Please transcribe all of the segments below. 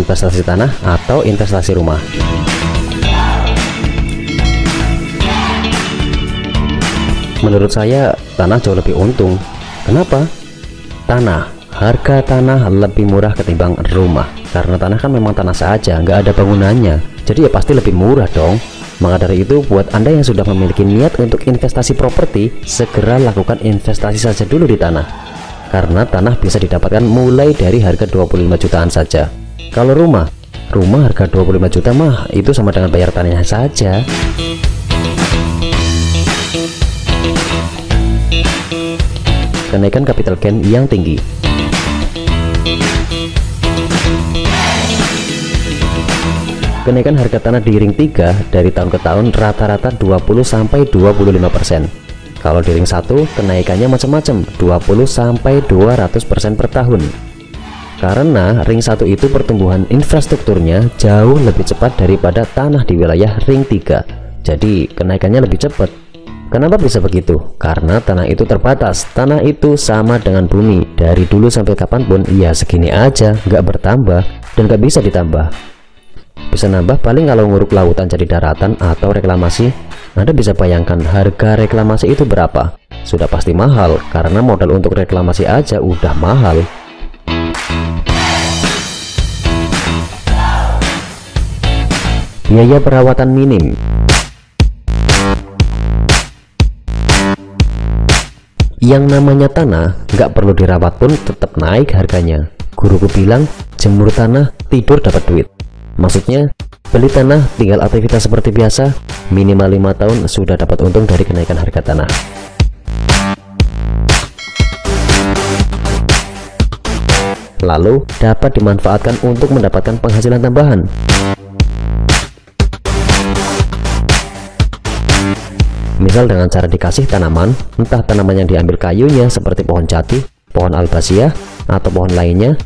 investasi tanah atau investasi rumah. Menurut saya tanah jauh lebih untung. Kenapa? Harga tanah lebih murah ketimbang rumah. Karena tanah kan memang tanah saja, nggak ada bangunannya, jadi ya pasti lebih murah dong. Maka dari itu, buat Anda yang sudah memiliki niat untuk investasi properti, segera lakukan investasi saja dulu di tanah. Karena tanah bisa didapatkan mulai dari harga 25 jutaan saja. Kalau rumah harga 25 juta mah itu sama dengan bayar tanahnya saja. Kenaikan capital gain yang tinggi. Kenaikan harga tanah di ring 3 dari tahun ke tahun rata-rata 20-25%. Kalau di ring 1 kenaikannya macam-macam, 20-200% per tahun. Karena ring 1 itu pertumbuhan infrastrukturnya jauh lebih cepat daripada tanah di wilayah ring 3. Jadi kenaikannya lebih cepat. Kenapa bisa begitu? Karena tanah itu terbatas. Tanah itu sama dengan bumi, dari dulu sampai kapanpun ya segini aja, nggak bertambah dan nggak bisa ditambah. Bisa nambah paling kalau nguruk lautan jadi daratan atau reklamasi. Anda bisa bayangkan harga reklamasi itu berapa? Sudah pasti mahal, karena modal untuk reklamasi aja udah mahal. Biaya perawatan minim. Yang namanya tanah nggak perlu dirawat pun tetap naik harganya. Guruku bilang jemur tanah tidur dapat duit. Maksudnya beli tanah tinggal aktivitas seperti biasa, minimal 5 tahun sudah dapat untung dari kenaikan harga tanah. Lalu dapat dimanfaatkan untuk mendapatkan penghasilan tambahan. Misal dengan cara dikasih tanaman, entah tanaman yang diambil kayunya seperti pohon jati, pohon albasia, atau pohon lainnya.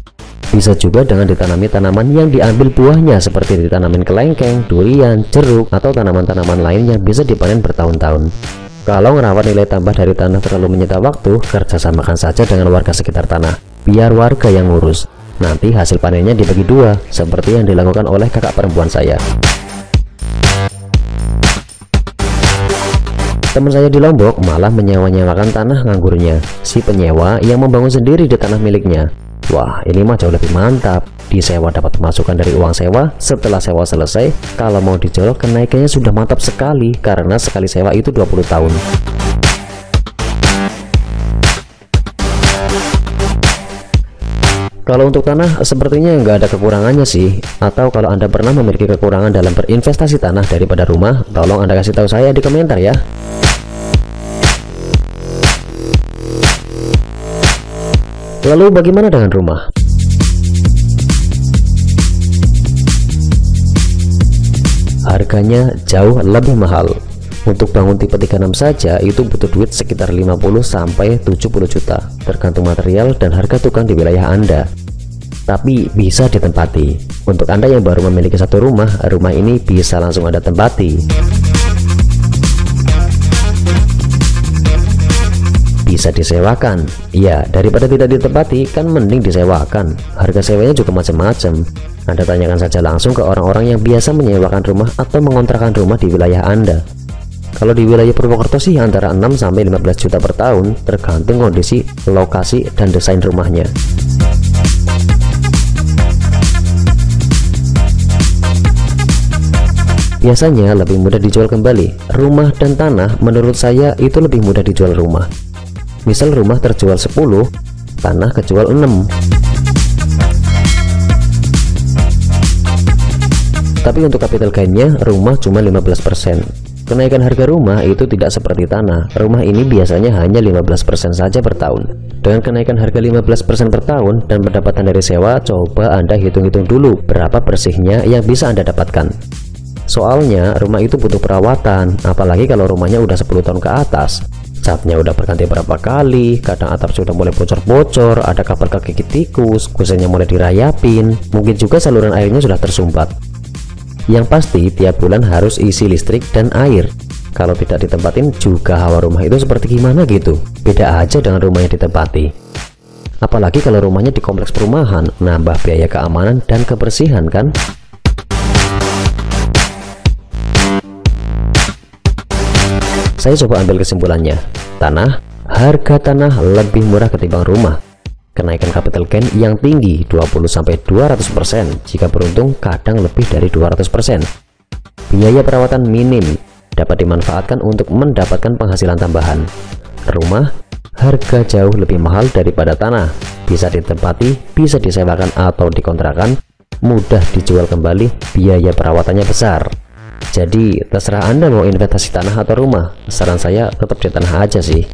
Bisa juga dengan ditanami tanaman yang diambil buahnya seperti ditanamin kelengkeng, durian, jeruk, atau tanaman-tanaman lain yang bisa dipanen bertahun-tahun. Kalau ngerawat nilai tambah dari tanah terlalu menyita waktu, kerjasamakan saja dengan warga sekitar tanah, biar warga yang ngurus. Nanti hasil panennya dibagi dua, seperti yang dilakukan oleh kakak perempuan saya. Teman saya di Lombok malah menyewa-nyewakan tanah nganggurnya, si penyewa yang membangun sendiri di tanah miliknya. Wah, ini mah jauh lebih mantap. Disewa dapat pemasukan dari uang sewa. Setelah sewa selesai, kalau mau dijual kenaikannya sudah mantap sekali, karena sekali sewa itu 20 tahun. Kalau untuk tanah sepertinya nggak ada kekurangannya sih. Atau kalau Anda pernah memiliki kekurangan dalam berinvestasi tanah daripada rumah, tolong Anda kasih tahu saya di komentar ya. Lalu bagaimana dengan rumah? Harganya jauh lebih mahal. Untuk bangun tipe 36 saja itu butuh duit sekitar 50-70 juta, tergantung material dan harga tukang di wilayah Anda. Tapi bisa ditempati. Untuk Anda yang baru memiliki satu rumah ini bisa langsung Anda tempati. Bisa disewakan. Ya, daripada tidak ditempati kan mending disewakan. Harga sewanya juga macam-macam. Anda tanyakan saja langsung ke orang-orang yang biasa menyewakan rumah atau mengontrakkan rumah di wilayah Anda. Kalau di wilayah Purwokerto sih antara 6-15 juta per tahun, tergantung kondisi, lokasi, dan desain rumahnya. Biasanya lebih mudah dijual kembali. Rumah dan tanah menurut saya itu lebih mudah dijual rumah. Misal rumah terjual 10, tanah kejual 6. Tapi untuk capital gainnya rumah cuma 15%. Kenaikan harga rumah itu tidak seperti tanah. Rumah ini biasanya hanya 15% saja per tahun. Dengan kenaikan harga 15% per tahun dan pendapatan dari sewa, coba Anda hitung-hitung dulu berapa bersihnya yang bisa Anda dapatkan. Soalnya rumah itu butuh perawatan, apalagi kalau rumahnya udah 10 tahun ke atas. Catnya udah berganti berapa kali, kadang atap sudah mulai bocor-bocor, ada kapal kegigit tikus, kusennya mulai dirayapin, mungkin juga saluran airnya sudah tersumbat. Yang pasti tiap bulan harus isi listrik dan air. Kalau tidak ditempatin juga hawa rumah itu seperti gimana gitu. Beda aja dengan rumah yang ditempati. Apalagi kalau rumahnya di kompleks perumahan, nambah biaya keamanan dan kebersihan kan? Saya coba ambil kesimpulannya, harga tanah lebih murah ketimbang rumah. Kenaikan capital gain yang tinggi 20-200%, jika beruntung kadang lebih dari 200%. Biaya perawatan minim, dapat dimanfaatkan untuk mendapatkan penghasilan tambahan. Rumah, harga jauh lebih mahal daripada tanah, bisa ditempati, bisa disewakan atau dikontrakan, mudah dijual kembali, biaya perawatannya besar. Jadi terserah Anda mau investasi tanah atau rumah. Saran saya tetap di tanah aja sih.